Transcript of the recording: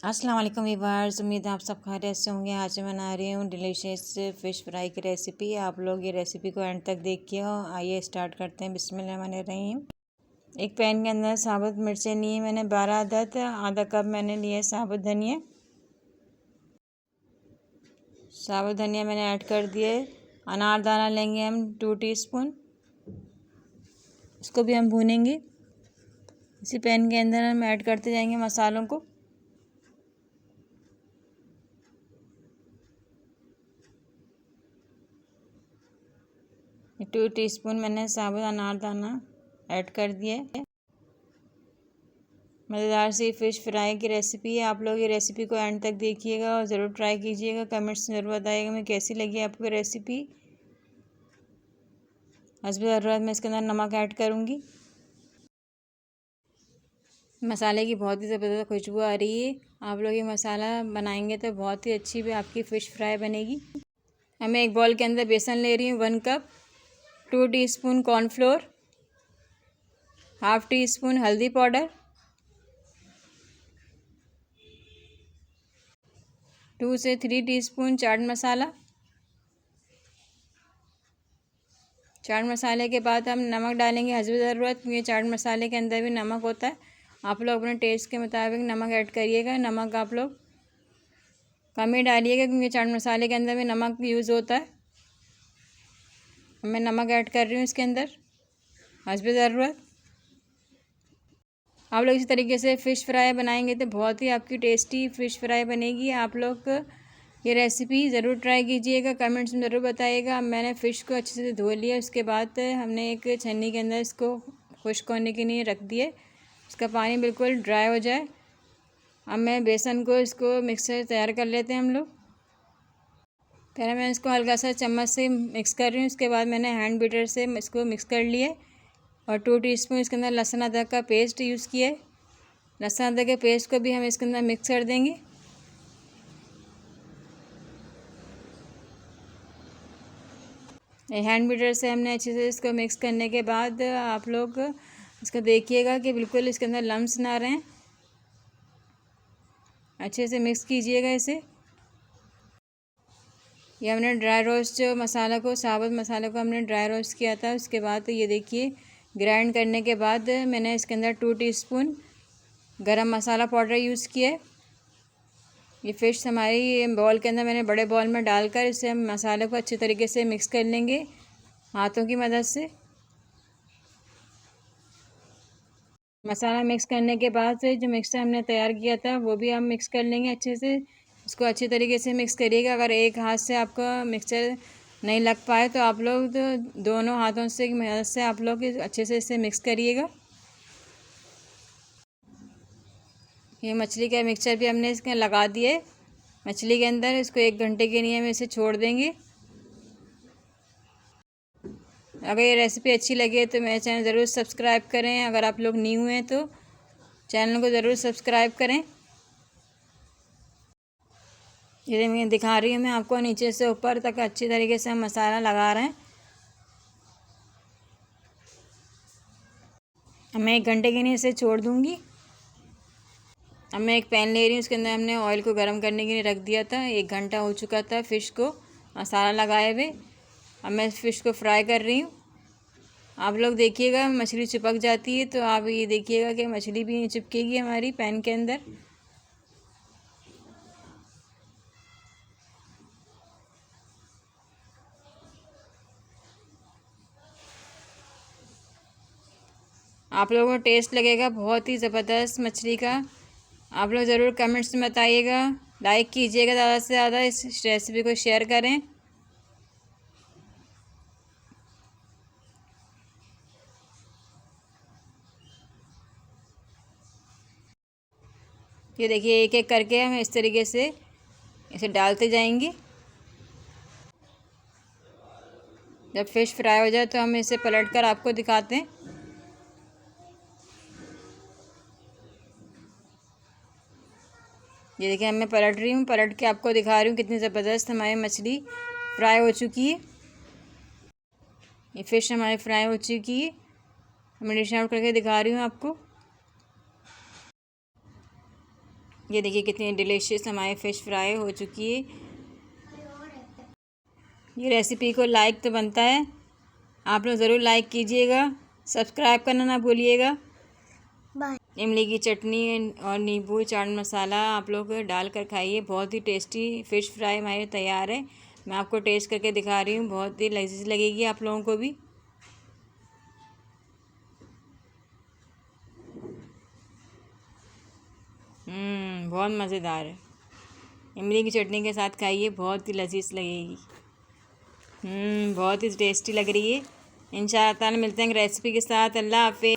अस्सलाम वालेकुम वीवर्स, उम्मीद है आप सब खैरियत से होंगे। आज मैं बना रही हूँ डिलीशियस फ़िश फ्राई की रेसिपी। आप लोग ये रेसिपी को एंड तक देखिए। आइए स्टार्ट करते हैं। बिस्मिल्लाहिर्रहमानिर्रहीम। एक पैन के अंदर साबुत मिर्चें ली मैंने 12 अदद। आधा कप मैंने लिए साबुत धनिया। साबुत धनिया मैंने ऐड कर दिए। अनारदाना लेंगे हम 2 टीस्पून। इसको भी हम भूनेंगे। इसी पैन के अंदर हम ऐड करते जाएंगे मसालों को। 2 टीस्पून मैंने साबुत अनारदाना ऐड कर दिए। मज़ेदार सी फ़िश फ्राई की रेसिपी है। आप लोग ये रेसिपी को एंड तक देखिएगा और ज़रूर ट्राई कीजिएगा। कमेंट्स में ज़रूर बताइएगा मैं कैसी लगी आपको रेसिपी। हस्ब ज़रूरत मैं इसके अंदर नमक ऐड करूँगी। मसाले की बहुत ही ज़बरदस्त खुशबू आ रही है। आप लोग ये मसाला बनाएंगे तो बहुत ही अच्छी भी आपकी फ़िश फ्राई बनेगी। मैं एक बॉल के अंदर बेसन ले रही हूँ 1 cup, 2 teaspoon cornflour, half tea spoon हल्दी पाउडर, 2 से 3 टीस्पून चाट मसाला। चाट मसाले के बाद हम नमक डालेंगे हस्ब ज़रूरत, क्योंकि चाट मसाले के अंदर भी नमक होता है। आप लोग अपने टेस्ट के मुताबिक नमक ऐड करिएगा। नमक आप लोग कम ही डालिएगा, क्योंकि चाट मसाले के अंदर भी नमक यूज़ होता है। मैं नमक ऐड कर रही हूँ इसके अंदर हस्ब ज़रूरत। आप लोग इसी तरीके से फ़िश फ्राई बनाएंगे तो बहुत ही आपकी टेस्टी फ़िश फ्राई बनेगी। आप लोग ये रेसिपी ज़रूर ट्राई कीजिएगा। कमेंट्स में ज़रूर बताइएगा। मैंने फ़िश को अच्छे से धो लिया। उसके बाद हमने एक छन्नी के अंदर इसको खुश्क होने के लिए रख दिए। उसका पानी बिल्कुल ड्राई हो जाए। अब मैं बेसन को इसको मिक्सर तैयार कर लेते हैं हम लोग। पहले मैं इसको हल्का सा चम्मच से मिक्स कर रही हूँ। उसके बाद मैंने हैंड बीटर से इसको मिक्स कर लिया और 2 टीस्पून इसके अंदर लहसुन अदरक का पेस्ट यूज़ किया है। लहसुन अदरक के पेस्ट को भी हम इसके अंदर मिक्स कर देंगे। हैंड बीटर से हमने अच्छे से इसको मिक्स करने के बाद आप लोग इसको देखिएगा कि बिल्कुल इसके अंदर लम्स ना रहें। अच्छे से मिक्स कीजिएगा इसे। ये हमने ड्राई रोस्ट जो मसाला को साबुत मसाले को हमने ड्राई रोस्ट किया था। उसके बाद ये देखिए ग्राइंड करने के बाद मैंने इसके अंदर 2 टीस्पून गरम मसाला पाउडर यूज़ किया है। ये फ़िश हमारी बॉल के अंदर मैंने बड़े बॉल में डालकर इसे हम मसाले को अच्छे तरीके से मिक्स कर लेंगे हाथों की मदद से। मसाला मिक्स करने के बाद से जो मिक्सचर हमने तैयार किया था वो भी हम मिक्स कर लेंगे अच्छे से। इसको अच्छे तरीके से मिक्स करिएगा। अगर एक हाथ से आपका मिक्सचर नहीं लग पाए तो आप लोग दोनों हाथों से की मदद से आप लोग अच्छे से इसे मिक्स करिएगा। ये मछली का मिक्सचर भी हमने इसके लगा दिए मछली के अंदर। इसको 1 घंटे के लिए हम इसे छोड़ देंगे। अगर ये रेसिपी अच्छी लगे तो मेरे चैनल ज़रूर सब्सक्राइब करें। अगर आप लोग न्यू हैं तो चैनल को ज़रूर सब्सक्राइब करें। ये मैं दिखा रही हूँ मैं आपको, नीचे से ऊपर तक अच्छी तरीके से हम मसाला लगा रहे हैं। मैं 1 घंटे के लिए इसे छोड़ दूँगी। अब मैं एक पैन ले रही हूँ। उसके अंदर हमने ऑयल को गर्म करने के लिए रख दिया था। 1 घंटा हो चुका था फ़िश को मसाला लगाए हुए। अब मैं फ़िश को फ्राई कर रही हूँ। आप लोग देखिएगा मछली चिपक जाती है तो आप ये देखिएगा कि मछली भी नहीं चिपकेगी हमारी पैन के अंदर। आप लोगों को टेस्ट लगेगा बहुत ही ज़बरदस्त मछली का। आप लोग ज़रूर कमेंट्स में बताइएगा। लाइक कीजिएगा, ज़्यादा से ज़्यादा इस रेसिपी को शेयर करें। ये देखिए एक एक करके हम इस तरीके से इसे डालते जाएंगे। जब फ़िश फ्राई हो जाए तो हम इसे पलट कर आपको दिखाते हैं। ये देखिए मैं पलट रही हूँ, पलट के आपको दिखा रही हूँ कितनी ज़बरदस्त हमारी मछली फ्राई हो चुकी है। ये फ़िश हमारी फ्राई हो चुकी है। मैं डिश आउट करके दिखा रही हूँ आपको। ये देखिए कितनी डिलीशियस हमारी फ़िश फ्राई हो चुकी है। ये रेसिपी को लाइक तो बनता है, आप लोग ज़रूर लाइक कीजिएगा, सब्सक्राइब करना ना भूलिएगा। इमली की चटनी और नींबू चाट मसाला आप लोग डाल कर खाइए, बहुत ही टेस्टी फ़िश फ्राई हमारी तैयार है। मैं आपको टेस्ट करके दिखा रही हूँ, बहुत ही लजीज लगेगी आप लोगों को भी। बहुत मज़ेदार है। इमली की चटनी के साथ खाइए, बहुत ही लजीज लगेगी। बहुत ही टेस्टी लग रही है। इंशाअल्लाह ताला मिलते हैं रेसिपी के साथ। अल्लाह हाफ़िज़।